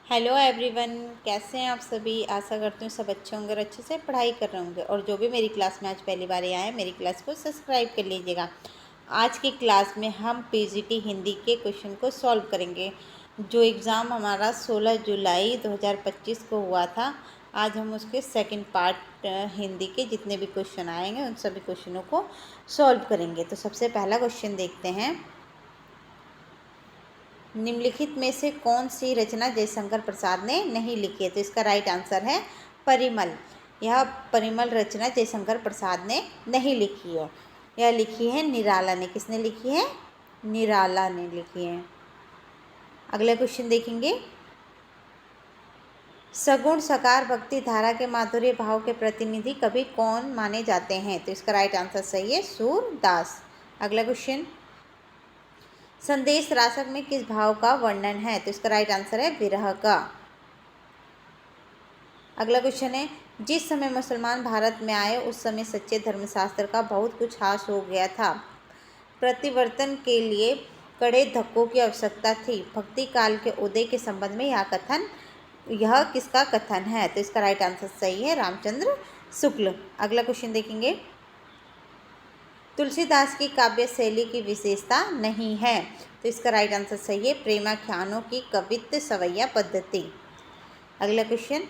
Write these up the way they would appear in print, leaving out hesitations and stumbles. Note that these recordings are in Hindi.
हेलो एवरीवन, कैसे हैं आप सभी। आशा करती हूँ सब अच्छे होंगे और अच्छे से पढ़ाई कर रहे होंगे। और जो भी मेरी क्लास में आज पहली बार आए हैं, मेरी क्लास को सब्सक्राइब कर लीजिएगा। आज की क्लास में हम पीजीटी हिंदी के क्वेश्चन को सॉल्व करेंगे। जो एग्ज़ाम हमारा 16 जुलाई 2025 को हुआ था, आज हम उसके सेकंड पार्ट हिंदी के जितने भी क्वेश्चन आएंगे उन सभी क्वेश्चनों को सॉल्व करेंगे। तो सबसे पहला क्वेश्चन देखते हैं। निम्नलिखित में से कौन सी रचना जयशंकर प्रसाद ने नहीं लिखी है? तो इसका राइट आंसर है परिमल। यह परिमल रचना जयशंकर प्रसाद ने नहीं लिखी है। यह लिखी है निराला ने। किसने लिखी है? निराला ने लिखी है। अगला क्वेश्चन देखेंगे। सगुण सकार भक्ति धारा के माधुर्य भाव के प्रतिनिधि कवि कौन माने जाते हैं? तो इसका राइट आंसर सही है सूरदास। अगला क्वेश्चन। संदेश रासक में किस भाव का वर्णन है? तो इसका राइट आंसर है विरह का। अगला क्वेश्चन है। जिस समय मुसलमान भारत में आए उस समय सच्चे धर्मशास्त्र का बहुत कुछ हास हो गया था। प्रतिवर्तन के लिए कड़े धक्कों की आवश्यकता थी। भक्ति काल के उदय के संबंध में यह किसका कथन है? तो इसका राइट आंसर सही है रामचंद्र शुक्ल। अगला क्वेश्चन देखेंगे। तुलसीदास की काव्य शैली की विशेषता नहीं है। तो इसका राइट आंसर सही है प्रेमाख्यानों की कवित्व सवैया पद्धति। अगला क्वेश्चन।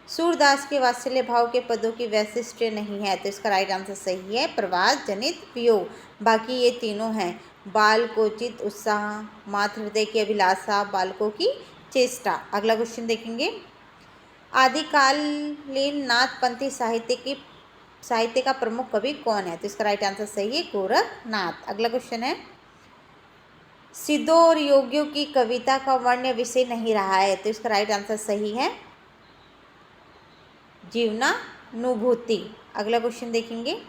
सूरदास के वात्सल्य भाव के पदों की वैशिष्ट्य नहीं है। तो इसका राइट आंसर सही है प्रवास जनित वियोग। बाकी ये तीनों हैं। बाल कोचित उत्साह, मातृ हृदय की अभिलाषा, बालकों की चेष्टा। अगला क्वेश्चन देखेंगे। आदिकालीन नाथपंथी साहित्य का प्रमुख कवि कौन है? तो इसका राइट आंसर सही है गोरखनाथ। अगला क्वेश्चन है। सिद्धों और योगियों की कविता का वर्ण्य विषय नहीं रहा है। तो इसका राइट आंसर सही है जीवनानुभूति। अगला क्वेश्चन देखेंगे।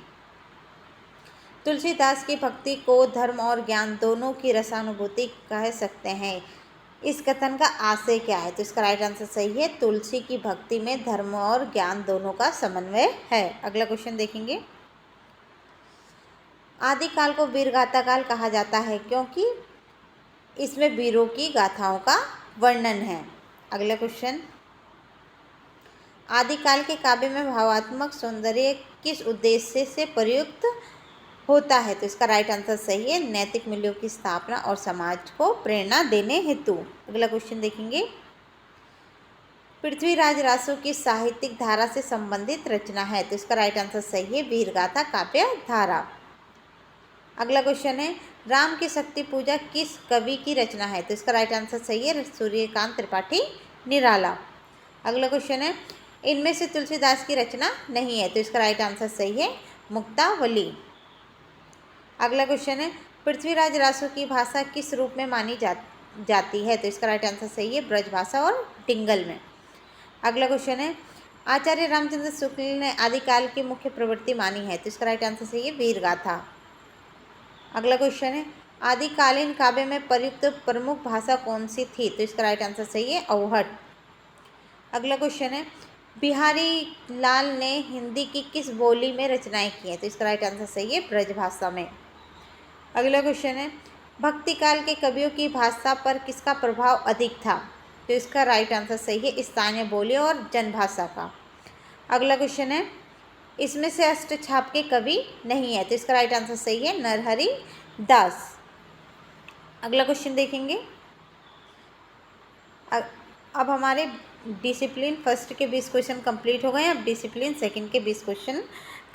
तुलसीदास की भक्ति को धर्म और ज्ञान दोनों की रसानुभूति कह सकते हैं। इस कथन का आशय क्या है? तो इसका राइट आंसर सही है तुलसी की भक्ति में धर्म और ज्ञान दोनों का समन्वय है। अगला क्वेश्चन देखेंगे। आदिकाल को वीर गाथा काल कहा जाता है क्योंकि इसमें वीरों की गाथाओं का वर्णन है। अगला क्वेश्चन। आदिकाल के काव्य में भावात्मक सौंदर्य किस उद्देश्य से प्रयुक्त होता है? तो इसका राइट आंसर सही है नैतिक मूल्यों की स्थापना और समाज को प्रेरणा देने हेतु। अगला क्वेश्चन देखेंगे। पृथ्वीराज रासो की साहित्यिक धारा से संबंधित रचना है। तो इसका राइट आंसर सही है वीरगाथा काव्य धारा। अगला क्वेश्चन है। राम की शक्ति पूजा किस कवि की रचना है? तो इसका राइट आंसर सही है सूर्यकांत त्रिपाठी निराला। अगला क्वेश्चन है। इनमें से तुलसीदास की रचना नहीं है। तो इसका राइट आंसर सही है मुक्तावली। अगला क्वेश्चन है। पृथ्वीराज रासो की भाषा किस रूप में मानी जाती है? तो इसका राइट आंसर सही है ब्रज भाषा और डिंगल में। अगला क्वेश्चन है। आचार्य रामचंद्र शुक्ल ने आदिकाल की मुख्य प्रवृत्ति मानी है। तो इसका राइट आंसर सही है वीरगाथा। अगला क्वेश्चन है। आदिकालीन काव्य में प्रयुक्त प्रमुख भाषा कौन सी थी? तो इसका राइट आंसर सही है अवहट। अगला क्वेश्चन है। बिहारी लाल ने हिंदी की किस बोली में रचनाएं की हैं? तो इसका राइट आंसर सही है ब्रज भाषा में। अगला क्वेश्चन है। भक्ति काल के कवियों की भाषा पर किसका प्रभाव अधिक था? तो इसका राइट आंसर सही है स्थानीय बोली और जनभाषा का। अगला क्वेश्चन है। इसमें से अष्टछाप के कवि नहीं है। तो इसका राइट आंसर सही है नरहरि दास। अगला क्वेश्चन देखेंगे। अब हमारे डिसिप्लिन फर्स्ट के 20 क्वेश्चन कंप्लीट हो गए हैं। अब डिसिप्लिन सेकंड के 20 क्वेश्चन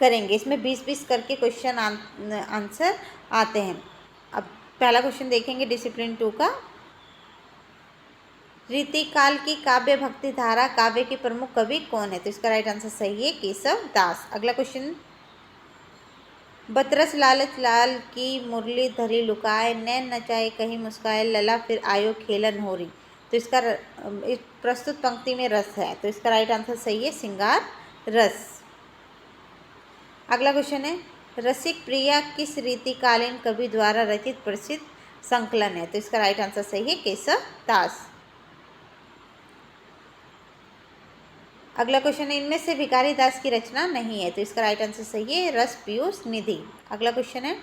करेंगे। इसमें 20-20 करके क्वेश्चन आंसर आते हैं। अब पहला क्वेश्चन देखेंगे डिसिप्लिन 2 का। रीतिकाल की काव्य भक्ति धारा काव्य के प्रमुख कवि कौन है? तो इसका राइट आंसर सही है केशव दास। अगला क्वेश्चन। बतरस लालच लाल की मुरली धरी लुकाए, नैन नचाए कहीं मुस्काए, लला फिर आयो खेलन होरी। तो इसका इस प्रस्तुत पंक्ति में रस है। तो इसका राइट आंसर सही है श्रृंगार रस। अगला क्वेश्चन है। रसिक प्रिया किस रीतिकालीन कवि द्वारा रचित प्रसिद्ध संकलन है? तो इसका राइट आंसर सही है केशव दास। अगला क्वेश्चन है। इनमें से भिखारी दास की रचना नहीं है। तो इसका राइट आंसर सही है रस पीयूष निधि। अगला क्वेश्चन है।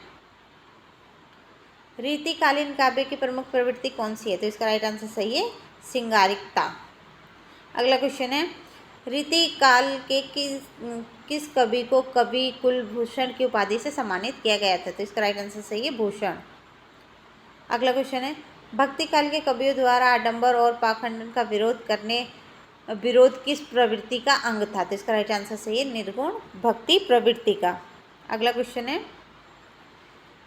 रीतिकालीन काव्य की प्रमुख प्रवृत्ति कौन सी है? तो इसका राइट आंसर सही है सिंगारिकता। अगला क्वेश्चन है, रीति काल के किस कवि को कवि कुलभूषण की उपाधि से सम्मानित किया गया था? तो इसका राइट आंसर सही है भूषण। अगला क्वेश्चन है, भक्ति काल के कवियों द्वारा आडंबर और पाखंडन का विरोध किस प्रवृत्ति का अंग था? तो इसका राइट आंसर सही है निर्गुण भक्ति प्रवृत्ति का। अगला क्वेश्चन है,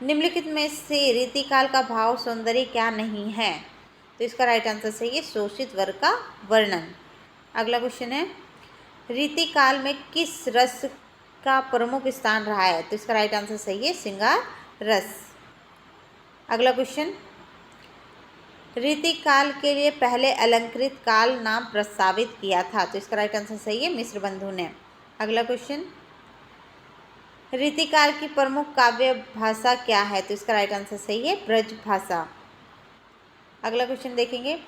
निम्नलिखित में से रीतिकाल का भाव सौंदर्य क्या नहीं है? तो इसका राइट आंसर सही है शोषित वर्ग का वर्णन। अगला क्वेश्चन है, रीतिकाल में किस रस का प्रमुख स्थान रहा है? तो इसका राइट आंसर सही है श्रृंगार रस। अगला क्वेश्चन, रीतिकाल के लिए पहले अलंकृत काल नाम प्रस्तावित किया था? तो इसका राइट आंसर सही है मिश्र बंधु ने। अगला क्वेश्चन, रीतिकाल की प्रमुख काव्य भाषा क्या है? तो इसका राइट आंसर सही है ब्रज भाषा। अगला क्वेश्चन देखेंगे,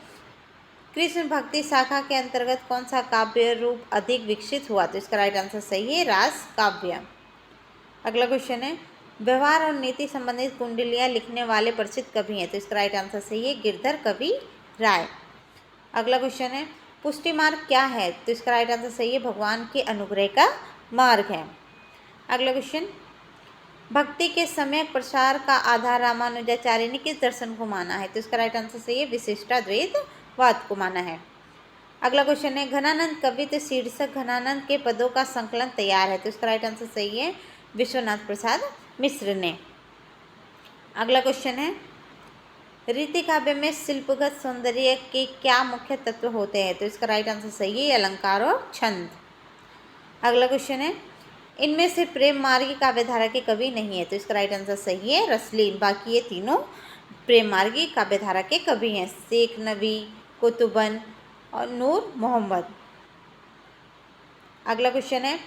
कृष्ण भक्ति शाखा के अंतर्गत कौन सा काव्य रूप अधिक विकसित हुआ? तो इसका राइट आंसर सही है रास काव्य। अगला क्वेश्चन है, व्यवहार और नीति संबंधित कुंडलियाँ लिखने वाले प्रसिद्ध कवि हैं? तो इसका राइट आंसर सही है गिरधर कवि राय। अगला क्वेश्चन है, पुष्टि मार्ग क्या है? तो इसका राइट आंसर सही है भगवान के अनुग्रह का मार्ग है। अगला क्वेश्चन, भक्ति के समय प्रसार का आधार रामानुजाचार्य ने किस दर्शन को माना है? तो इसका राइट आंसर सही है विशिष्टाद्वैतवाद को माना है। अगला क्वेश्चन है, घनानंद कवित्व शीर्षक घनानंद के पदों का संकलन तैयार है? तो इसका राइट आंसर सही है विश्वनाथ प्रसाद मिश्र ने। अगला क्वेश्चन है, रीति काव्य में शिल्पगत सौंदर्य के क्या मुख्य तत्व होते हैं? तो इसका राइट आंसर सही है अलंकार और छंद। अगला क्वेश्चन है, इनमें से प्रेम मार्गी काव्यधारा के कवि नहीं है? तो इसका राइट आंसर सही है रसलीन। बाकी ये तीनों प्रेम मार्गी काव्यधारा के कवि हैं, शेख नबी, कुतुबन और नूर मोहम्मद। अगला क्वेश्चन है,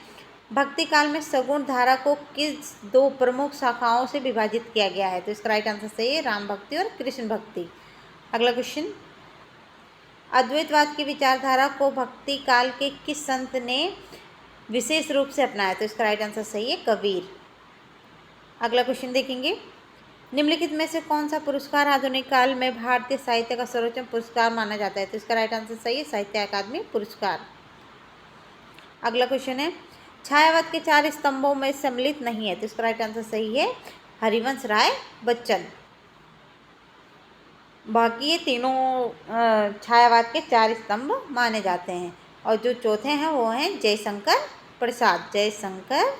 भक्ति काल में सगुण धारा को किस दो प्रमुख शाखाओं से विभाजित किया गया है? तो इसका राइट आंसर सही है राम भक्ति और कृष्ण भक्ति। अगला क्वेश्चन, अद्वैतवाद की विचारधारा को भक्ति काल के किस संत ने विशेष रूप से अपनाया? तो इसका राइट आंसर सही है कबीर। अगला क्वेश्चन देखेंगे, निम्नलिखित में से कौन सा पुरस्कार आधुनिक काल में भारतीय साहित्य का सर्वोच्च पुरस्कार माना जाता है? तो इसका राइट आंसर सही है साहित्य अकादमी पुरस्कार। अगला क्वेश्चन है, छायावाद के 4 स्तंभों में सम्मिलित नहीं है? तो इसका राइट आंसर सही है हरिवंश राय बच्चन। बाकी ये तीनों छायावाद के 4 स्तंभ माने जाते हैं और जो चौथे हैं वो हैं जयशंकर प्रसाद। जयशंकर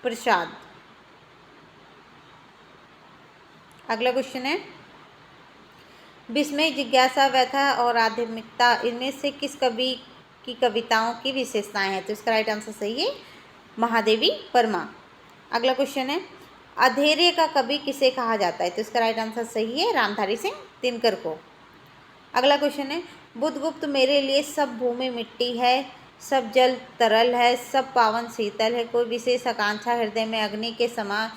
प्रसाद। अगला क्वेश्चन है, विस्मय, जिज्ञासा, व्यथा और आध्यात्मिकता इनमें से किस कवि की कविताओं की विशेषताएं हैं? तो इसका राइट आंसर सही है महादेवी वर्मा। अगला क्वेश्चन है, अधैर्य का कवि किसे कहा जाता है? तो इसका राइट आंसर सही है रामधारी सिंह दिनकर को। अगला क्वेश्चन है, बुद्धगुप्त मेरे लिए सब भूमि मिट्टी है, सब जल तरल है, सब पावन शीतल है, कोई विशेष आकांक्षा हृदय में अग्नि के समान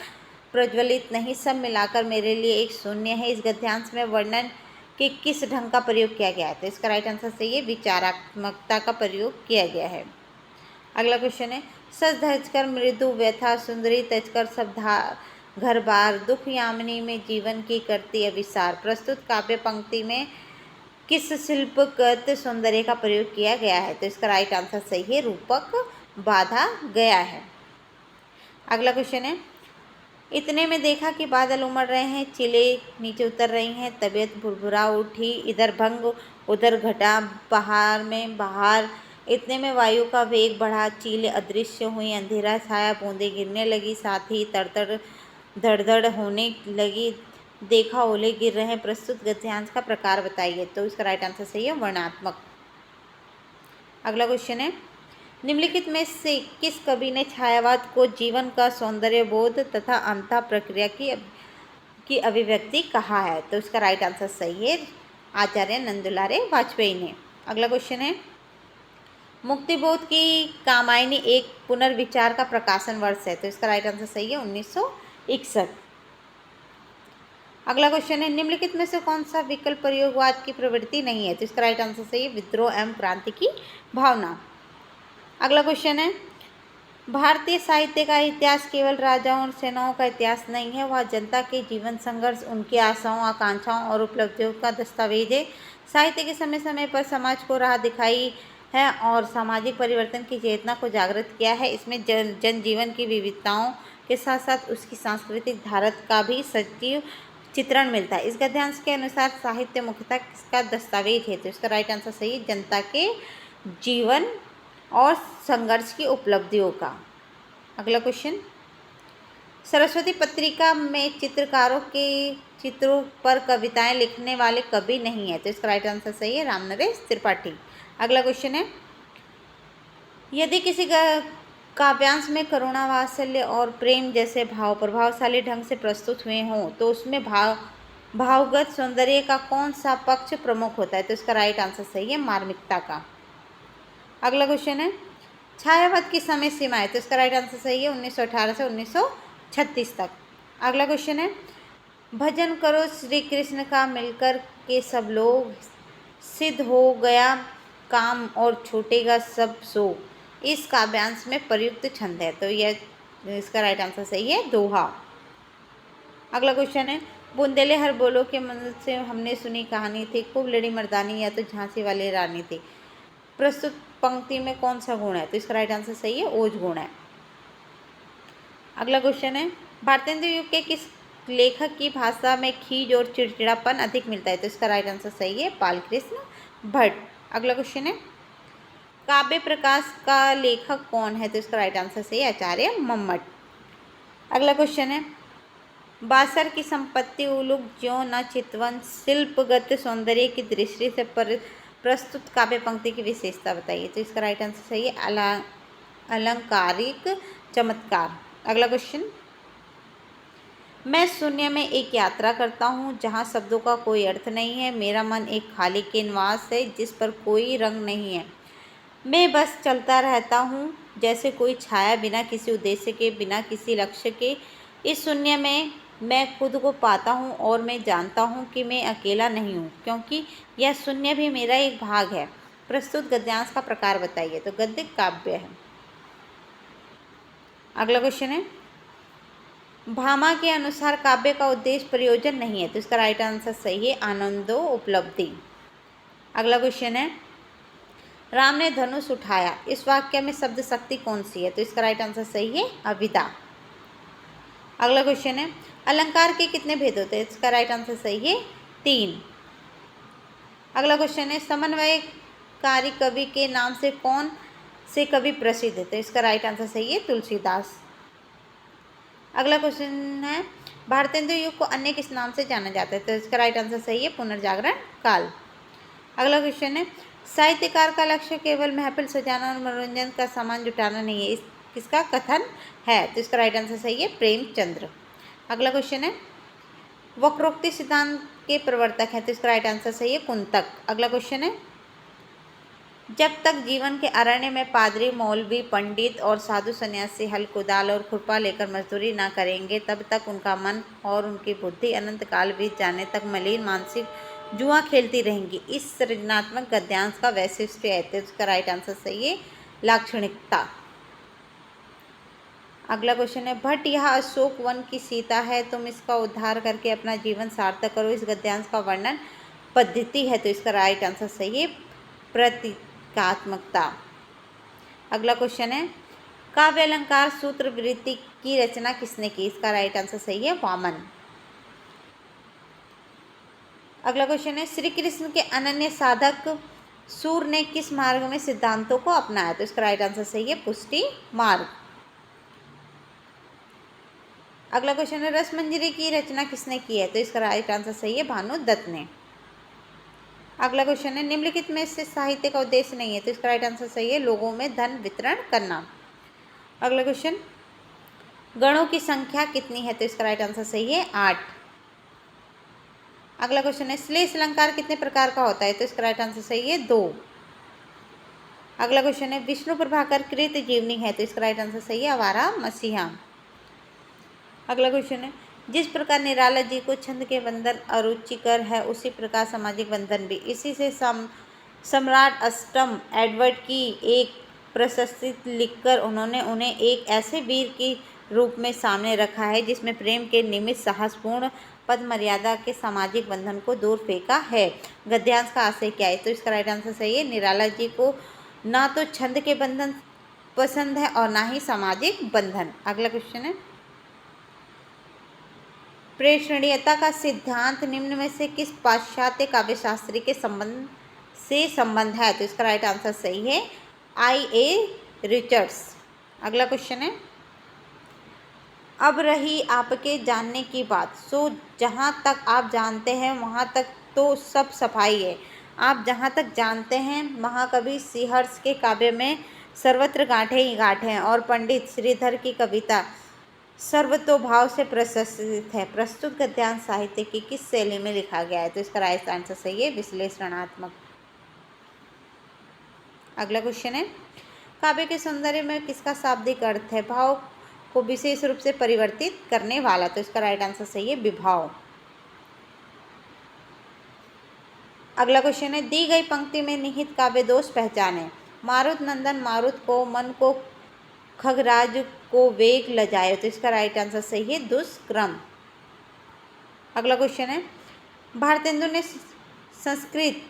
प्रज्वलित नहीं, सब मिलाकर मेरे लिए एक शून्य है। इस गद्यांश में वर्णन के किस ढंग का प्रयोग किया गया है? तो इसका राइट आंसर सही है विचारात्मकता का प्रयोग किया गया है। अगला क्वेश्चन है, सच धजकर मृदु व्यथा सुंदरी तजकर सब घर बार दुख यामिनी में जीवन की करती अविसार। प्रस्तुत काव्य पंक्ति में किस शिल्पगत सौंदर्य का प्रयोग किया गया है? तो इसका राइट आंसर सही है रूपक बाधा गया है। अगला क्वेश्चन है, इतने में देखा कि बादल उमड़ रहे हैं, चिलें नीचे उतर रही हैं, तबीयत भुरभुरा उठी, इधर भंग उधर घटा, बहार में बहार, इतने में वायु का वेग बढ़ा, चीलें अदृश्य हुई, अंधेरा छाया, बूंदें गिरने लगी, साथ ही तड़तड़ धड़धड़ होने लगी, देखा ओले गिर रहे हैं। प्रस्तुत गद्यांश का प्रकार बताइए? तो इसका राइट आंसर सही है वर्णात्मक। अगला क्वेश्चन है, निम्नलिखित में से किस कवि ने छायावाद को जीवन का सौंदर्य बोध तथा अंतः प्रक्रिया की अभिव्यक्ति कहा है? तो इसका राइट आंसर सही है आचार्य नंदुलारे वाजपेयी ने। अगला क्वेश्चन है, मुक्तिबोध की कामायनी एक पुनर्विचार का प्रकाशन वर्ष है? तो इसका राइट आंसर सही है 1961। अगला क्वेश्चन है, निम्नलिखित में से कौन सा विकल्प प्रयोगवाद की प्रवृत्ति नहीं है? तो इसका राइट आंसर सही है विद्रोह एवं क्रांति की भावना। अगला क्वेश्चन है, भारतीय साहित्य का इतिहास केवल राजाओं और सेनाओं का इतिहास नहीं है, वह जनता के जीवन संघर्ष, उनकी आशाओं, आकांक्षाओं और उपलब्धियों का दस्तावेज है। साहित्य के समय समय पर समाज को राह दिखाई है और सामाजिक परिवर्तन की चेतना को जागृत किया है। इसमें जनजीवन की विविधताओं के साथ साथ उसकी सांस्कृतिक धारा का भी सजीव चित्रण मिलता है। इस गद्यांश के अनुसार साहित्य मुख्यतः किसका दस्तावेज है? तो इसका राइट आंसर सही है, जनता के जीवन और संघर्ष की उपलब्धियों का। अगला क्वेश्चन, सरस्वती पत्रिका में चित्रकारों के चित्रों पर कविताएं लिखने वाले कवि नहीं है, तो इसका राइट आंसर सही है, रामनरेश त्रिपाठी। अगला क्वेश्चन है, यदि किसी काव्यांश में करुणा, वात्सल्य और प्रेम जैसे भाव प्रभावशाली ढंग से प्रस्तुत हुए हों तो उसमें भावगत सौंदर्य का कौन सा पक्ष प्रमुख होता है? तो इसका राइट आंसर सही है, मार्मिकता का। अगला क्वेश्चन है, छायावाद की समय सीमाएं, तो इसका राइट आंसर सही है, 1918 से 1936 तक। अगला क्वेश्चन है, भजन करो श्री कृष्ण का मिलकर के सब लोग, सिद्ध हो गया काम और छूटेगा सब सो, इस काव्यांश में प्रयुक्त छंद है, तो यह इसका राइट आंसर सही है, दोहा। अगला क्वेश्चन है, बुंदेले हर बोलो के मन से हमने सुनी कहानी थी, खूब लड़ी मर्दानी या तो झांसी वाली रानी थी, प्रस्तुत पंक्ति में कौन सा गुण है? तो इसका राइट आंसर सही है, ओज गुण है। अगला क्वेश्चन है, भारतेंदु युग के किस लेखक की भाषा में खीज और चिड़चिड़ापन अधिक मिलता है? तो इसका राइट आंसर सही है, बालकृष्ण भट्ट। अगला क्वेश्चन है, काव्य प्रकाश का लेखक कौन है? तो इसका राइट आंसर सही है, आचार्य मम्मट। अगला क्वेश्चन है, बासर की संपत्ति उलूक ज्यों न चितवन, शिल्पगत सौंदर्य की दृष्टि से प्रस्तुत काव्य पंक्ति की विशेषता बताइए? तो इसका राइट आंसर सही है, अलंकारिक चमत्कार। अगला क्वेश्चन, मैं शून्य में एक यात्रा करता हूँ जहाँ शब्दों का कोई अर्थ नहीं है, मेरा मन एक खाली कैनवास है जिस पर कोई रंग नहीं है, मैं बस चलता रहता हूँ जैसे कोई छाया, बिना किसी उद्देश्य के, बिना किसी लक्ष्य के। इस शून्य में मैं खुद को पाता हूँ और मैं जानता हूँ कि मैं अकेला नहीं हूँ, क्योंकि यह शून्य भी मेरा एक भाग है। प्रस्तुत गद्यांश का प्रकार बताइए? तो गद्य काव्य है। अगला क्वेश्चन है, भामा के अनुसार काव्य का उद्देश्य प्रयोजन नहीं है, तो इसका राइट आंसर सही है, आनंदो उपलब्धि। अगला क्वेश्चन है, राम ने धनुष उठाया, इस वाक्य में शब्द शक्ति कौन सी है? तो इसका राइट आंसर सही है, अविदा। अगला क्वेश्चन है, अलंकार के कितने भेद होते हैं? इसका राइट आंसर सही है, 3। अगला क्वेश्चन है, समन्वयकारी कवि के नाम से कौन से कवि प्रसिद्ध है? तो इसका राइट आंसर सही है, तुलसीदास। अगला क्वेश्चन है, भारतेंदु युग को अन्य किस नाम से जाना जाता है? तो इसका राइट आंसर सही है, पुनर्जागरण काल। अगला क्वेश्चन है, साहित्यकार का लक्ष्य केवल महफिल सजाना और मनोरंजन का सामान जुटाना नहीं है, किसका कथन है? तो इसका राइट आंसर सही है, प्रेमचंद्र। अगला क्वेश्चन है, वक्रोक्ति सिद्धांत के प्रवर्तक हैं, तो इसका राइट आंसर सही है, कुंतक। अगला क्वेश्चन है, जब तक जीवन के अरण्य में पादरी, मौलवी, पंडित और साधु सन्यासी हल, कुदाल और खुरपा लेकर मजदूरी ना करेंगे, तब तक उनका मन और उनकी बुद्धि अनंत काल बीत जाने तक मलिन मानसिक जुआ खेलती रहेंगी। इस सृजनात्मक गद्यांश का वैशिष्ट्य है, तो इसका राइट आंसर सही है, लाक्षणिकता। अगला क्वेश्चन है, भट्ट यह अशोक वन की सीता है, तुम इसका उद्धार करके अपना जीवन सार्थक करो, इस गद्यांश का वर्णन पद्धति है, तो इसका राइट आंसर सही है, प्रतीकात्मकता। अगला क्वेश्चन है, काव्य अलंकार सूत्र वृत्ति की रचना किसने की? इसका राइट आंसर सही है, वामन। अगला क्वेश्चन है, श्री कृष्ण के अनन्य साधक सूर ने किस मार्ग में सिद्धांतों को अपनाया? तो इसका राइट आंसर सही है, पुष्टि मार्ग। अगला क्वेश्चन है, रसमंजरी की रचना किसने की है? तो इसका राइट आंसर सही है, भानु दत्त ने। अगला क्वेश्चन है, निम्नलिखित में से साहित्य का उद्देश्य नहीं है, तो इसका राइट आंसर सही है, लोगों में धन वितरण करना। अगला क्वेश्चन, गणों की संख्या कितनी है? तो इसका राइट आंसर सही है, 8। अगला क्वेश्चन है, श्लेष अलंकार कितने प्रकार का होता है? तो इसका राइट आंसर सही है, 2। अगला क्वेश्चन है, विष्णु प्रभाकर कृत जीवनी है, तो इसका राइट आंसर सही है, आवारा मसीहा। अगला क्वेश्चन है, जिस प्रकार निराला जी को छंद के बंधन अरुचिकर है, उसी प्रकार सामाजिक बंधन भी। इसी से सम्राट अष्टम एडवर्ड की एक प्रशस्ति लिखकर उन्होंने उन्हें एक ऐसे वीर के रूप में सामने रखा है जिसमें प्रेम के निमित्त साहसपूर्ण पद मर्यादा के सामाजिक बंधन को दूर फेंका है। गद्यांश का आशय क्या है? तो इसका राइट आंसर सही है। निराला जी को ना तो छंद के बंधन पसंद है और ना ही सामाजिक बंधन। अगला क्वेश्चन है, प्रेषणीयता का सिद्धांत निम्न में से किस पाश्चात्य काव्यशास्त्री के संबंध है? तो इसका राइट आंसर सही है, I.A. रिचर्ड्स। अगला क्वेश्चन है, अब रही आपके जानने की बात, सो जहाँ तक आप जानते हैं वहाँ तक तो सब सफाई है। आप जहाँ तक जानते हैं महाकवि श्रीहर्ष के काव्य में सर्वत्र गांठे ही गांठे हैं और पंडित श्रीधर की कविता सर्वतोभाव से प्रशंसित है। प्रस्तुत गद्यांश साहित्य की किस शैली में लिखा गया है? तो इसका राइट आंसर सही है, विश्लेषणात्मक। अगला क्वेश्चन है, काव्य के सौंदर्य में किसका शाब्दिक अर्थ है? भाव को विशेष रूप से परिवर्तित करने वाला। तो इसका राइट आंसर सही है, विभाव। अगला क्वेश्चन है, दी गई पंक्ति में निहित काव्य दोष पहचाने। मारुत नंदन मारुत को मन को खगराज को वेग लजाए। तो इसका राइट आंसर सही है, दुष्क्रम। अगला क्वेश्चन है, भारतेंदु ने संस्कृत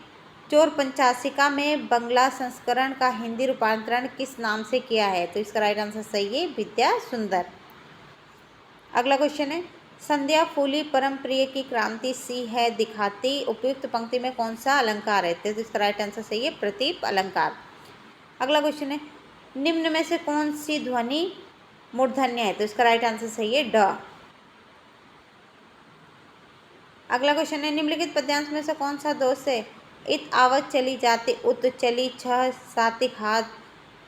चोर पंचाशिका में बंगला संस्करण का हिंदी रूपांतरण किस नाम से किया है? तो इसका राइट आंसर सही है, विद्या सुंदर। अगला क्वेश्चन है, संध्या फूली परम प्रिय की क्रांति सी है दिखाती उपयुक्त पंक्ति में कौन सा अलंकार है? तो इसका राइट आंसर सही है, प्रतीप अलंकार। अगला क्वेश्चन है, निम्न में से कौन सी ध्वनि मूर्धन्य है? तो इसका राइट आंसर सही है, ड। अगला क्वेश्चन है, निम्नलिखित पद्यांश में से कौन सा दोष है? इत आवत चली जाती उत चली छह सातिक हाथ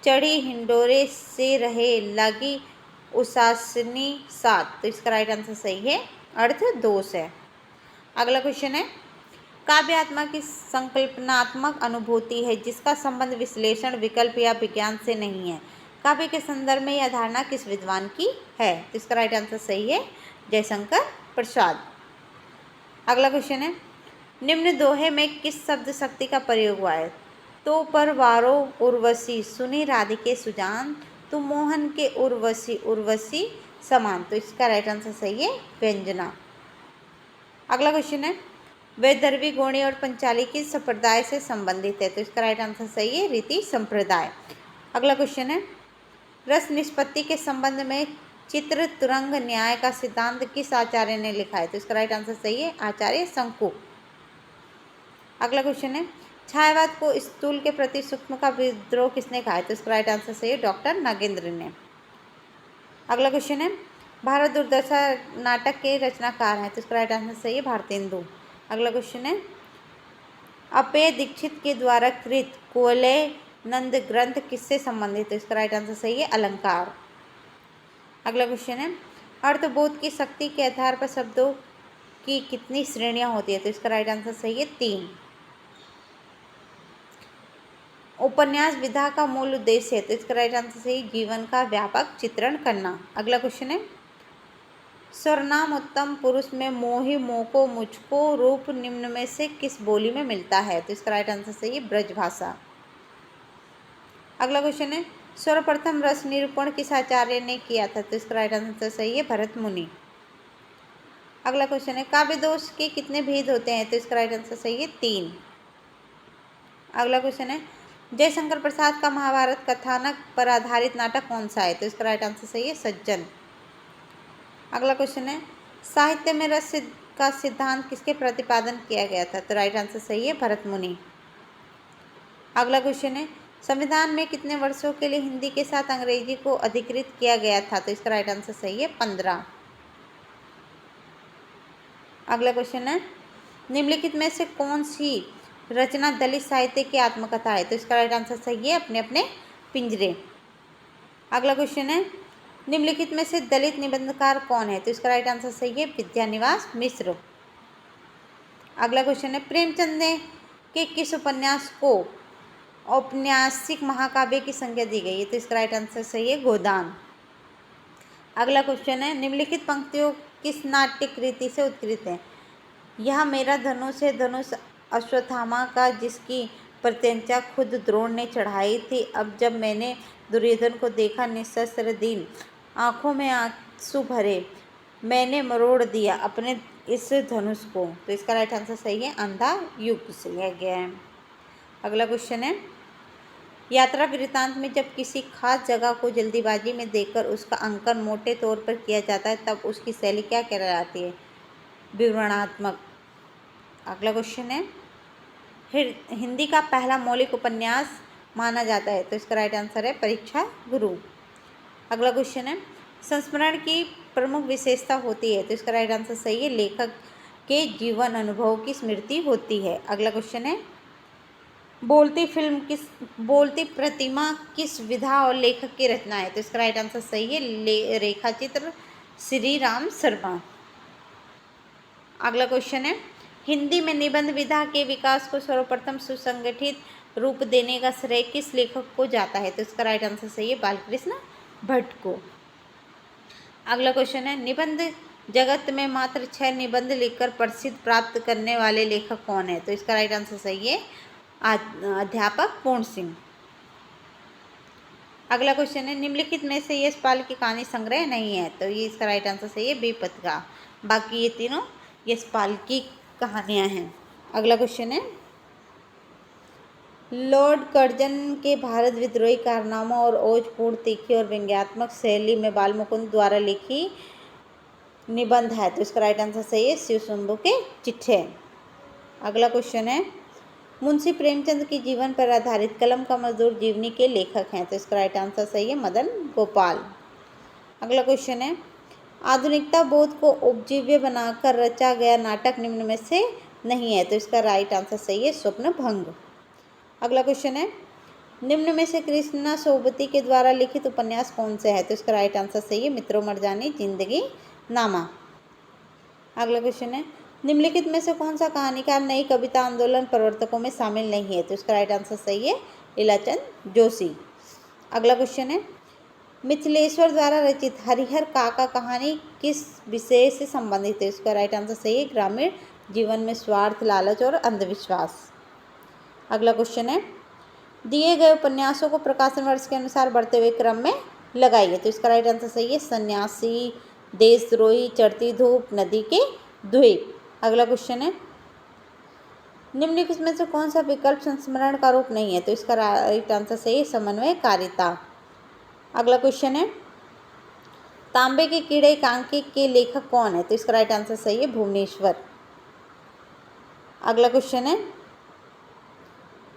चढ़ी हिंडोरे से रहे लगी उसासनी सात। तो इसका राइट आंसर सही है, अर्थ दोष है। अगला क्वेश्चन है, काव्य आत्मा की संकल्पनात्मक अनुभूति है जिसका संबंध विश्लेषण विकल्प या विज्ञान से नहीं है। काव्य के संदर्भ में यह धारणा किस विद्वान की है? तो इसका राइट आंसर सही है, जयशंकर प्रसाद। अगला क्वेश्चन है, निम्न दोहे में किस शब्द शक्ति का प्रयोग हुआ है? तो पर वारो उर्वशी सुनी राधिके सुजान तू मोहन के उर्वशी उर्वशी समान। तो इसका राइट आंसर सही है, व्यंजना। अगला क्वेश्चन है, वैदर्भी गोणी और पंचाली किस संप्रदाय से संबंधित है? तो इसका राइट आंसर सही है, रीति संप्रदाय। अगला क्वेश्चन है, रस निष्पत्ति के संबंध में चित्र तुरंग न्याय का सिद्धांत किस आचार्य ने लिखा है? तो इसका राइट आंसर सही है, आचार्य शंकु। अगला क्वेश्चन है, छायावाद को स्थूल के प्रति सूक्ष्म का विद्रोह किसने कहा है? तो इसका राइट आंसर सही है, डॉक्टर नागेंद्र ने। अगला क्वेश्चन है, भारत दुर्दशा नाटक के रचनाकार हैं? तो इसका राइट आंसर सही है, भारतेंदु। अगला क्वेश्चन है, अपेय दीक्षित के द्वारा कृत कुवलय नंद ग्रंथ किससे संबंधित है? इसका राइट आंसर सही है, अलंकार। अगला क्वेश्चन है, अर्थबोध की शक्ति के आधार पर शब्दों की कितनी श्रेणियां होती है? तो इसका राइट आंसर सही है, 3। उपन्यास विधा का मूल उद्देश्य है? तो इसका राइट आंसर सही, जीवन का व्यापक चित्रण करना। अगला क्वेश्चन है, सर्वनाम उत्तम पुरुष में मोहि मोको मुझको रूप निम्न में से किस बोली में मिलता है? तो इसका राइट आंसर सही है, ब्रज भाषा। अगला क्वेश्चन है, सर्वप्रथम रस निरूपण किस आचार्य ने किया था? तो इसका राइट आंसर सही है, भरत मुनि। अगला क्वेश्चन है, काव्य दोष के कितने भेद होते हैं? तो इसका राइट आंसर सही है, 3। अगला क्वेश्चन है, जयशंकर प्रसाद का महाभारत कथानक पर आधारित नाटक कौन सा है? तो इसका राइट आंसर सही है, सज्जन। अगला क्वेश्चन है, साहित्य में रस का सिद्धांत किसके प्रतिपादन किया गया था? तो राइट आंसर सही है, भरत मुनि। अगला क्वेश्चन है, संविधान में कितने वर्षों के लिए हिंदी के साथ अंग्रेजी को अधिकृत किया गया था? तो इसका राइट आंसर सही है, 15। अगला क्वेश्चन है, निम्नलिखित में से कौन सी रचना दलित साहित्य की आत्मकथा है? तो इसका राइट आंसर सही है, अपने अपने पिंजरे। अगला क्वेश्चन है, निम्नलिखित में से दलित निबंधकार कौन है? तो इसका राइट आंसर सही है, विद्यानिवास मिश्र। अगला क्वेश्चन है, प्रेमचंद ने के किस उपन्यास को औपन्यासिक महाकाव्य की संज्ञा दी गई है? तो इसका राइट आंसर सही है, गोदान। अगला क्वेश्चन है, निम्नलिखित पंक्तियों किस नाट्य कृति से उत्कृत है? यह मेरा धनुष है धनुष अश्वत्थामा का जिसकी प्रत्यंचा खुद द्रोण ने चढ़ाई थी। अब जब मैंने दुर्योधन को देखा निशस्त्र दीन, आंखों में आंसू भरे, मैंने मरोड़ दिया अपने इस धनुष को। तो इसका राइट आंसर सही है, अंधा युग से लिया गया है। अगला क्वेश्चन है, यात्रा वृत्तांत में जब किसी खास जगह को जल्दीबाजी में देखकर उसका अंकन मोटे तौर पर किया जाता है तब उसकी शैली क्या कहलाती है? विवरणात्मक। अगला क्वेश्चन है, हिंदी का पहला मौलिक उपन्यास माना जाता है, तो इसका राइट आंसर है परीक्षा गुरु। अगला क्वेश्चन है, संस्मरण की प्रमुख विशेषता होती है, तो इसका राइट आंसर सही है, लेखक के जीवन अनुभव की स्मृति होती है। अगला क्वेश्चन है, बोलती प्रतिमा किस विधा और लेखक की रचना है, तो इसका राइट आंसर सही है, रेखाचित्र श्री राम शर्मा। अगला क्वेश्चन है, हिंदी में निबंध विधा के विकास को सर्वप्रथम सुसंगठित रूप देने का श्रेय किस लेखक को जाता है, तो इसका राइट आंसर सही है, बालकृष्ण भट्ट को। अगला क्वेश्चन है, निबंध जगत में मात्र 6 निबंध लिखकर प्रसिद्ध प्राप्त करने वाले लेखक कौन है, तो इसका राइट आंसर सही है, अध्यापक पूर्ण सिंह। अगला क्वेश्चन है, निम्नलिखित में से यशपाल की कहानी संग्रह नहीं है, तो ये इसका राइट आंसर सही है, बेपत्ता। बाकी ये तीनों यशपाल की कहानियां हैं। अगला क्वेश्चन है, लॉर्ड कर्जन के भारत विद्रोही कारनामों और ओजपूर्ण तीखी और व्यंग्यात्मक शैली में बालमुकुंद द्वारा लिखी निबंध है, तो इसका राइट आंसर सही है, शिव शंभू के चिट्ठे। अगला क्वेश्चन है, मुंशी प्रेमचंद की जीवन पर आधारित कलम का मजदूर जीवनी के लेखक हैं, तो इसका राइट आंसर सही है, मदन गोपाल। अगला क्वेश्चन है, आधुनिकता बोध को उपजीव्य बनाकर रचा गया नाटक निम्न में से नहीं है, तो इसका राइट आंसर सही है, स्वप्न भंग। अगला क्वेश्चन है, निम्न में से कृष्णा सोबती के द्वारा लिखित उपन्यास कौन से है, तो इसका राइट आंसर सही है, मित्रों मरजानी जिंदगी नामा। अगला क्वेश्चन है, निम्नलिखित में से कौन सा कहानीकार नई कविता आंदोलन प्रवर्तकों में शामिल नहीं है, तो इसका राइट आंसर सही है, लीलाचंद जोशी। अगला क्वेश्चन है, मिथिलेश्वर द्वारा रचित हरिहर काका कहानी किस विषय से संबंधित है, इसका राइट आंसर सही है, ग्रामीण जीवन में स्वार्थ, लालच और अंधविश्वास। अगला क्वेश्चन है, दिए गए उपन्यासों को प्रकाशन वर्ष के अनुसार बढ़ते हुए क्रम में लगाइए, तो इसका राइट आंसर सही है, सन्यासी, देशद्रोही, चढ़ती धूप, नदी के द्वीप। अगला क्वेश्चन है, निम्नलिखित में से कौन सा विकल्प संस्मरण का रूप नहीं है, तो इसका राइट आंसर सही है, समन्वयकारिता। अगला क्वेश्चन है, तांबे के कीड़े एकांकी के लेखक कौन है, तो इसका राइट आंसर सही है, भुवनेश्वर। अगला क्वेश्चन है,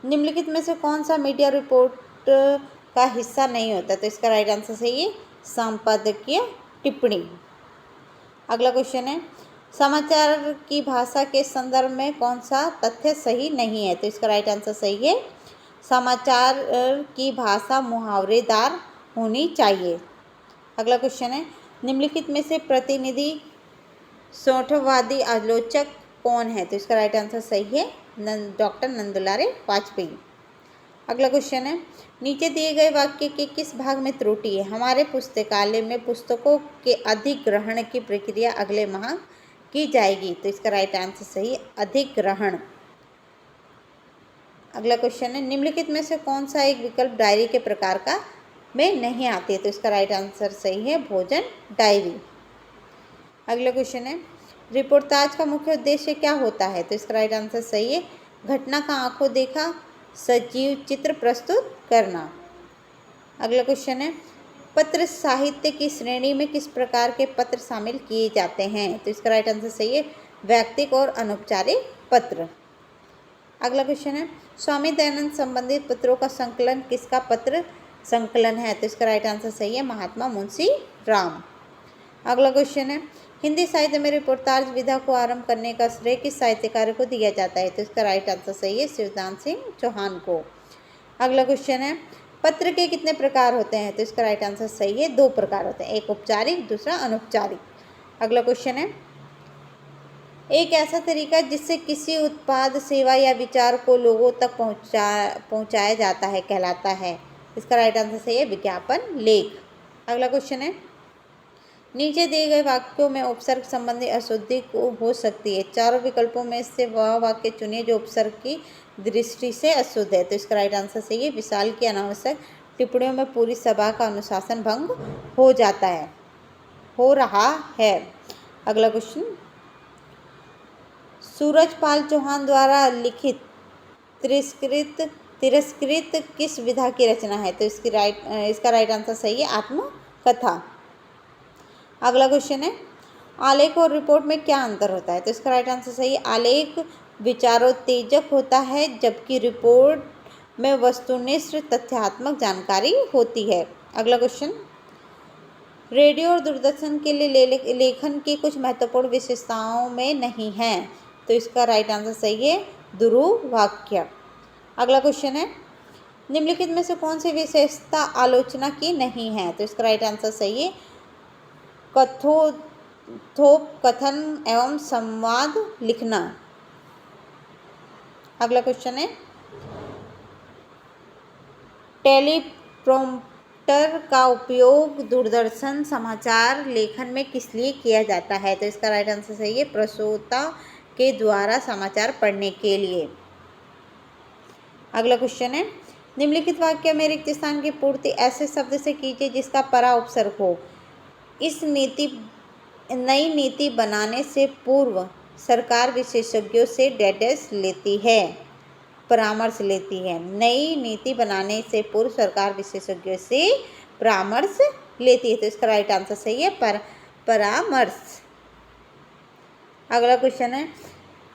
निम्नलिखित में से कौन सा मीडिया रिपोर्ट का हिस्सा नहीं होता, तो इसका राइट आंसर सही है, संपादकीय टिप्पणी। अगला क्वेश्चन है, समाचार की भाषा के संदर्भ में कौन सा तथ्य सही नहीं है, तो इसका राइट आंसर सही है, समाचार की भाषा मुहावरेदार होनी चाहिए। अगला क्वेश्चन है, निम्नलिखित में से प्रतिनिधि सौठवादी आलोचक कौन है, तो इसका राइट आंसर सही है, डॉक्टर नंदुलारे वाजपेयी। अगला क्वेश्चन है, नीचे दिए गए वाक्य के किस भाग में त्रुटि है? हमारे पुस्तकालय में पुस्तकों के अधिग्रहण की प्रक्रिया अगले माह की जाएगी, तो इसका राइट आंसर सही है, अधिग्रहण। अगला क्वेश्चन है, निम्नलिखित में से कौन सा एक विकल्प डायरी के प्रकार का में नहीं आती है, तो इसका राइट आंसर सही है, भोजन डायरी। अगला क्वेश्चन है, रिपोर्टाज का मुख्य उद्देश्य क्या होता है, तो इसका राइट आंसर सही है, घटना का आंखों देखा सजीव चित्र प्रस्तुत करना। अगला क्वेश्चन है, पत्र साहित्य की श्रेणी में किस प्रकार के पत्र शामिल किए जाते हैं, तो इसका राइट आंसर सही है, वैयक्तिक और अनौपचारिक पत्र। अगला क्वेश्चन है, स्वामी दयानंद संबंधित पत्रों का संकलन किसका पत्र संकलन है, तो इसका राइट आंसर सही है, महात्मा मुंशी राम। अगला क्वेश्चन है, हिंदी साहित्य में रिपोर्टाज विधा को आरंभ करने का श्रेय किस साहित्यकार को दिया जाता है, तो इसका राइट आंसर सही है, शिवदान सिंह चौहान को। अगला क्वेश्चन है, पत्र के कितने प्रकार होते हैं, तो इसका राइट आंसर सही है, 2 प्रकार होते हैं, एक औपचारिक, दूसरा अनौपचारिक। अगला क्वेश्चन है, एक ऐसा तरीका जिससे किसी उत्पाद, सेवा या विचार को लोगों तक पहुंचाया जाता है कहलाता है, इसका राइट आंसर सही है, विज्ञापन लेख। अगला क्वेश्चन है, नीचे दिए गए वाक्यों में उपसर्ग संबंधी अशुद्धि हो सकती है, चारों विकल्पों में से वह वाक्य चुनिए जो उपसर्ग की दृष्टि से अशुद्ध है। तो इसका राइट आंसर सही है। विशाल की अनावश्यक टिप्पणियों में पूरी सभा का अनुशासन भंग हो जाता है, हो रहा है। अगला क्वेश्चन, सूरजपाल चौहान द्वारा लिखित तिरस्कृत किस विधा की रचना है? तो इसका राइट आंसर सही है आत्मकथा। अगला क्वेश्चन है, आलेख और रिपोर्ट में क्या अंतर होता है? तो इसका राइट आंसर सही है। आलेख विचारोत्तेजक होता है जबकि रिपोर्ट में वस्तुनिष्ठ तथ्यात्मक जानकारी होती है। अगला क्वेश्चन, रेडियो और दूरदर्शन के लिए लेखन की कुछ महत्वपूर्ण विशेषताओं में नहीं है। तो इसका राइट आंसर सही है ध्रुव वाक्य। अगला क्वेश्चन है, निम्नलिखित में से कौन सी विशेषता आलोचना की नहीं है? तो इसका राइट आंसर सही है कथन एवं संवाद लिखना। अगला क्वेश्चन है, टेलीप्रॉम्प्टर का उपयोग दूरदर्शन समाचार लेखन में किस लिए किया जाता है? तो इसका राइट आंसर सही है प्रस्तोता के द्वारा समाचार पढ़ने के लिए। अगला क्वेश्चन है, निम्नलिखित वाक्य में रिक्त स्थान की पूर्ति ऐसे शब्द से कीजिए जिसका परा उपसर्ग हो। इस नई नीति बनाने से पूर्व सरकार विशेषज्ञों से लेती है, परामर्श लेती है। नई नीति बनाने से पूर्व सरकार विशेषज्ञों से परामर्श लेती है। तो इसका राइट आंसर सही है परामर्श। अगला क्वेश्चन है,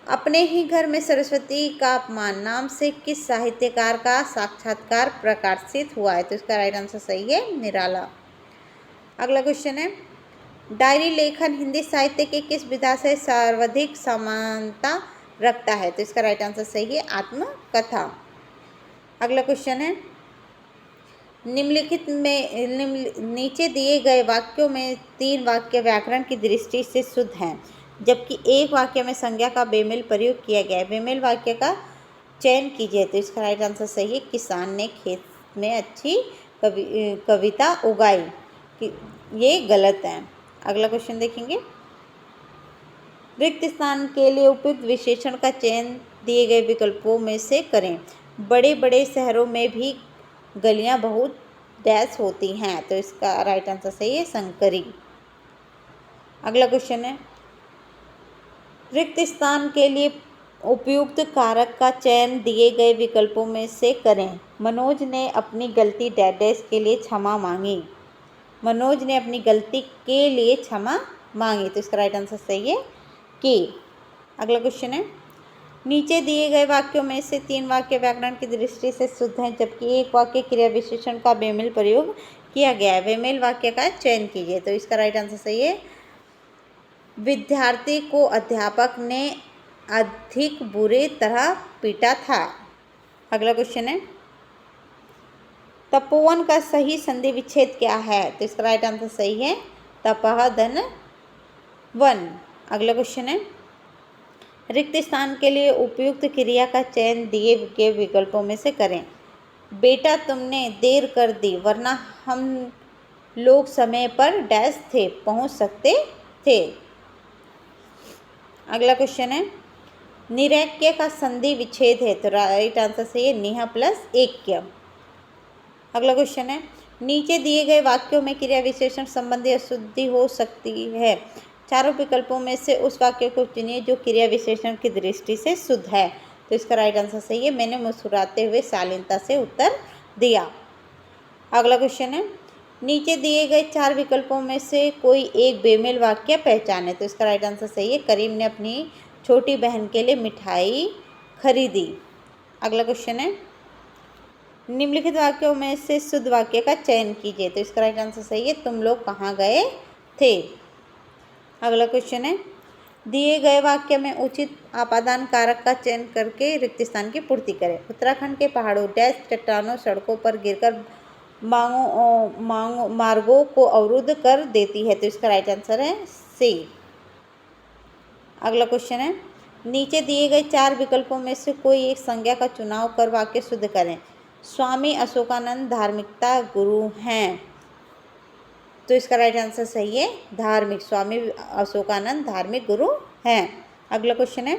अपने ही घर में सरस्वती का अपमान नाम से किस साहित्यकार का साक्षात्कार प्रकाशित हुआ है? तो इसका राइट आंसर सही है निराला। अगला क्वेश्चन है, डायरी लेखन हिंदी साहित्य के किस विधा से सर्वाधिक समानता रखता है? तो इसका राइट आंसर सही है आत्मकथा। अगला क्वेश्चन है, निम्नलिखित में नीचे दिए गए वाक्यों में 3 वाक्य व्याकरण की दृष्टि से शुद्ध हैं जबकि एक वाक्य में संज्ञा का बेमेल प्रयोग किया गया है। बेमेल वाक्य का चयन कीजिए। तो इसका राइट आंसर सही है किसान ने खेत में अच्छी कविता उगाई, ये गलत है। अगला क्वेश्चन देखेंगे, रिक्त स्थान के लिए उपयुक्त विशेषण का चयन दिए गए विकल्पों में से करें। बड़े बड़े शहरों में भी गलियां बहुत डैश होती हैं। तो इसका राइट आंसर सही है संकरी। अगला क्वेश्चन है, रिक्त स्थान के लिए उपयुक्त कारक का चयन दिए गए विकल्पों में से करें। मनोज ने अपनी गलती डैश के लिए क्षमा मांगी। मनोज ने अपनी गलती के लिए क्षमा मांगी। तो इसका राइट आंसर सही है कि। अगला क्वेश्चन है, नीचे दिए गए वाक्यों में से 3 वाक्य व्याकरण की दृष्टि से शुद्ध हैं जबकि एक वाक्य क्रिया विशेषण का बेमेल प्रयोग किया गया है। बेमेल वाक्य का चयन कीजिए। तो इसका राइट आंसर सही है विद्यार्थी को अध्यापक ने अधिक बुरी तरह पीटा था। अगला क्वेश्चन है, तपोवन का सही संधि विच्छेद क्या है? तो इसका राइट आंसर सही है तपः धन वन। अगला क्वेश्चन है, रिक्त स्थान के लिए उपयुक्त क्रिया का चयन दिए गए विकल्पों में से करें। बेटा तुमने देर कर दी वरना हम लोग समय पर डैश थे पहुंच सकते थे। अगला क्वेश्चन है, निरैक्य का संधि विच्छेद है। तो राइट आंसर सही है निह प्लस ऐक्य। अगला क्वेश्चन है, नीचे दिए गए वाक्यों में क्रिया विशेषण संबंधी अशुद्धि हो सकती है। चारों विकल्पों में से उस वाक्य को चुनिए जो क्रिया विशेषण की दृष्टि से शुद्ध है। तो इसका राइट आंसर सही है मैंने मुस्कुराते हुए शालीनता से उत्तर दिया। अगला क्वेश्चन है, नीचे दिए गए 4 विकल्पों में से कोई एक बेमेल वाक्य पहचाने। तो इसका राइट आंसर सही है करीम ने अपनी छोटी बहन के लिए मिठाई खरीदी। अगला क्वेश्चन है, निम्नलिखित वाक्यों में से शुद्ध वाक्य का चयन कीजिए। तो इसका राइट आंसर सही है तुम लोग कहाँ गए थे। अगला क्वेश्चन है, दिए गए वाक्य में उचित आपादान कारक का चयन करके रिक्त स्थान की पूर्ति करें। उत्तराखंड के पहाड़ों डैश चट्टानों सड़कों पर गिरकर मार्गों को अवरुद्ध कर देती है। तो इसका राइट आंसर है सी। अगला क्वेश्चन है, नीचे दिए गए 4 विकल्पों में से कोई एक संज्ञा का चुनाव कर वाक्य शुद्ध करें। स्वामी अशोकानंद धार्मिकता गुरु हैं। तो इसका राइट आंसर सही है धार्मिक। स्वामी अशोकानंद धार्मिक गुरु हैं। अगला क्वेश्चन है,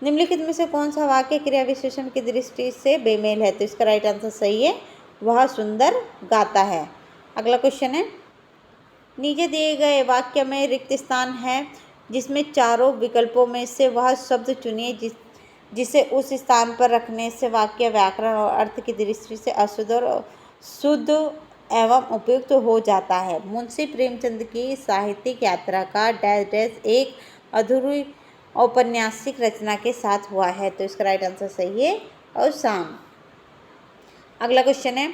निम्नलिखित में से कौन सा वाक्य क्रिया विशेषण की दृष्टि से बेमेल है? तो इसका राइट आंसर सही है, वह सुंदर गाता है। अगला क्वेश्चन है, नीचे दिए गए वाक्य में रिक्त स्थान है जिसमें चारों विकल्पों में से वह शब्द चुनिए जिसे उस स्थान पर रखने से वाक्य व्याकरण और अर्थ की दृष्टि से अशुद्ध और शुद्ध एवं उपयुक्त हो जाता है। मुंशी प्रेमचंद की साहित्यिक यात्रा का डैश डैश एक अधूरी औपन्यासिक रचना के साथ हुआ है। तो इसका राइट आंसर सही है और शाम। अगला क्वेश्चन है,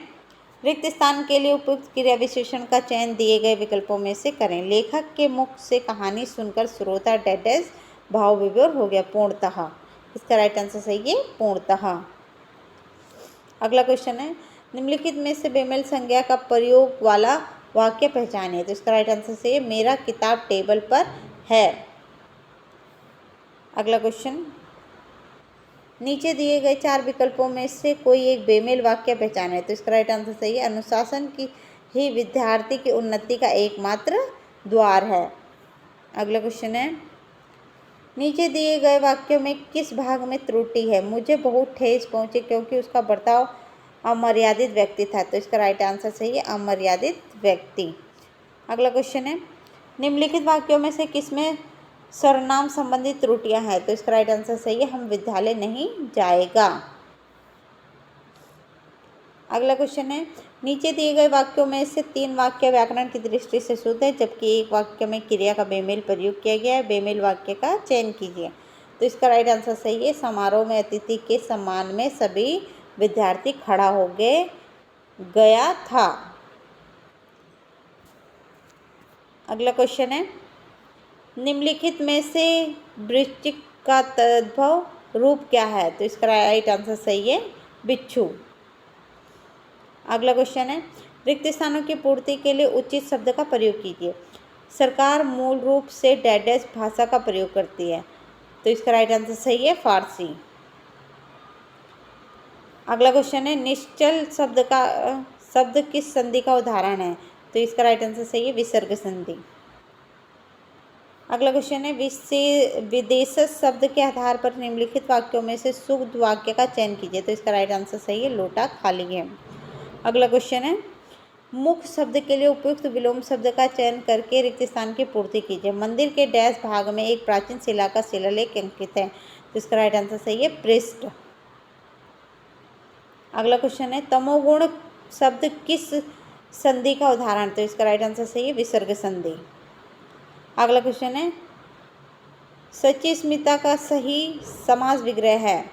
रिक्त स्थान के लिए उपयुक्त क्रिया विशेषण का चयन दिए गए विकल्पों में से करें। लेखक के मुख से कहानी सुनकर श्रोता डैश डैश भाव विभोर हो गया पूर्णतः। इसका राइट आंसर सही है, पूर्णतः। अगला क्वेश्चन है, निम्नलिखित में से बेमेल संज्ञा का प्रयोग वाला वाक्य पहचानिए। तो इसका राइट आंसर सही है, मेरा किताब टेबल पर है। अगला क्वेश्चन, नीचे दिए गए चार विकल्पों में से कोई एक बेमेल वाक्य पहचाने। तो इसका राइट आंसर सही है, अनुशासन की ही विद्यार्थी की उन्नति का एकमात्र द्वार है। अगला क्वेश्चन है, नीचे दिए गए वाक्यों में किस भाग में त्रुटि है? मुझे बहुत ठेस पहुंची क्योंकि उसका बर्ताव अमर्यादित व्यक्ति था। तो इसका राइट आंसर सही है, अमर्यादित व्यक्ति। अगला क्वेश्चन है, निम्नलिखित वाक्यों में से किसमें सर्वनाम संबंधी त्रुटियां हैं? तो इसका राइट आंसर सही है, हम विद्यालय नहीं जाएगा। अगला क्वेश्चन है, नीचे दिए गए वाक्यों में से 3 वाक्य व्याकरण की दृष्टि से शुद्ध है जबकि एक वाक्य में क्रिया का बेमेल प्रयोग किया गया है। बेमेल वाक्य का चयन कीजिए। तो इसका राइट आंसर सही है, समारोह में अतिथि के सम्मान में सभी विद्यार्थी खड़ा हो गया था। अगला क्वेश्चन है, निम्नलिखित में से वृश्चिक का तद्भव रूप क्या है? तो इसका राइट आंसर सही है, बिच्छू। अगला क्वेश्चन है, रिक्त स्थानों की पूर्ति के लिए उचित शब्द का प्रयोग कीजिए। सरकार मूल रूप से डैश भाषा का प्रयोग करती है। तो इसका राइट आंसर सही है, फारसी। अगला क्वेश्चन है, निश्चल शब्द किस संधि का उदाहरण है? तो इसका राइट आंसर सही है, विसर्ग संधि। अगला क्वेश्चन है, विदेशज शब्द के आधार पर निम्नलिखित वाक्यों में से शुद्ध वाक्य का चयन कीजिए। तो इसका राइट आंसर सही है, लोटा खाली है। अगला क्वेश्चन है, मुख्य शब्द के लिए उपयुक्त विलोम शब्द का चयन करके रिक्त स्थान की पूर्ति कीजिए। मंदिर के डैश भाग में एक प्राचीन शिला का शिलालेख अंकित है। तो इसका राइट आंसर सही है, पृष्ठ। अगला क्वेश्चन है, तमोगुण शब्द किस संधि का उदाहरण? तो इसका राइट आंसर सही है, विसर्ग संधि। अगला क्वेश्चन है, सचिस्मिता का सही समास विग्रह है।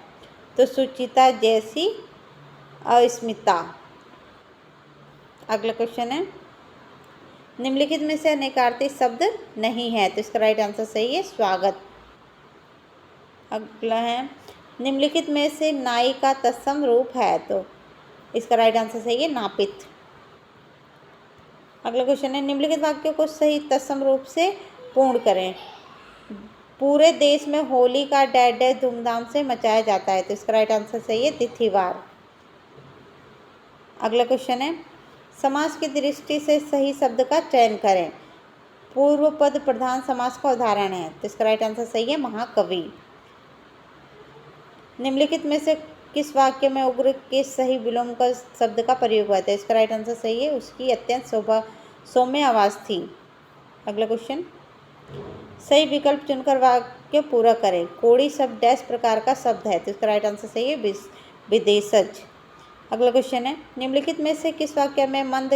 तो सुचिता जैसी अस्मिता। अगला क्वेश्चन है, निम्नलिखित में से अनेकार्थी शब्द नहीं है। तो इसका राइट आंसर सही है, स्वागत। अगला है, निम्नलिखित में से नाई का तत्सम रूप है। तो इसका राइट आंसर सही है, नापित। अगला क्वेश्चन है, निम्नलिखित वाक्यों को सही तत्सम रूप से पूर्ण करें। पूरे देश में होली का डैश धूमधाम से मचाया जाता है। तो इसका राइट आंसर सही है, तिथिवार। अगला क्वेश्चन है, समास की दृष्टि से सही शब्द का चयन करें। पूर्व पद प्रधान समास का उदाहरण है। तो इसका राइट आंसर सही है, महाकवि। निम्नलिखित में से किस वाक्य में उग्र के सही विलोम का शब्द का प्रयोग हुआ था? इसका राइट आंसर सही है, उसकी अत्यंत सौम्य आवाज़ थी। अगला क्वेश्चन, सही विकल्प चुनकर वाक्य पूरा करें। कोड़ी शब्द डैश प्रकार का शब्द है। तो इसका राइट आंसर सही है, विदेशज। अगला क्वेश्चन है, निम्नलिखित में से किस वाक्य में मंद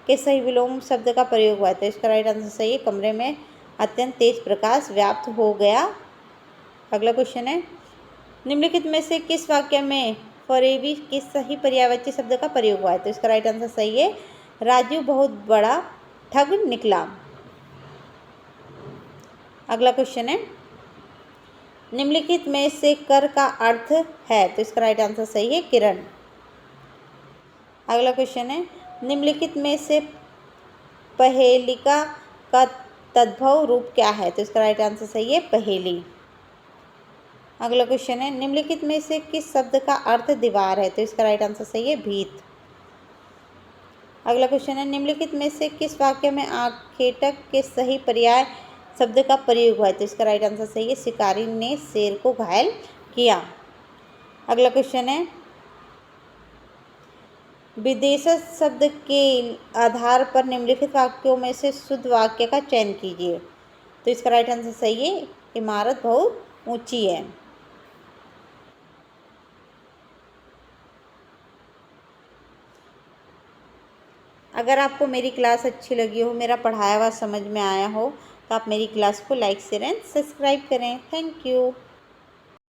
के सही विलोम शब्द का प्रयोग हुआ है? तो इसका राइट आंसर सही है, कमरे में अत्यंत तेज प्रकाश व्याप्त हो गया। अगला क्वेश्चन है, निम्नलिखित में से किस वाक्य में फरेबी के सही पर्यायवाची शब्द का प्रयोग हुआ है? तो इसका राइट आंसर सही है, राजू बहुत बड़ा ठग निकला। अगला क्वेश्चन है, निम्नलिखित में से कर का अर्थ है। तो इसका राइट आंसर सही है, किरण। अगला क्वेश्चन है, निम्नलिखित में से पहेलिका का तद्भव रूप क्या है? तो इसका राइट आंसर सही है, पहेली। अगला क्वेश्चन है, निम्नलिखित में से किस शब्द का अर्थ दीवार है? तो इसका राइट आंसर सही है, भीत। अगला क्वेश्चन है, निम्नलिखित में से किस वाक्य में आखेटक के सही पर्याय शब्द का प्रयोग हुआ है? तो इसका राइट आंसर सही है, शिकारी ने शेर को घायल किया। अगला क्वेश्चन है, विदेशज शब्द के आधार पर निम्नलिखित वाक्यों में से शुद्ध वाक्य का चयन कीजिए। तो इसका राइट आंसर सही है, इमारत बहुत ऊंची है। अगर आपको मेरी क्लास अच्छी लगी हो, मेरा पढ़ाया हुआ समझ में आया हो, तो आप मेरी क्लास को लाइक शेयर एंड सब्सक्राइब करें। Thank you.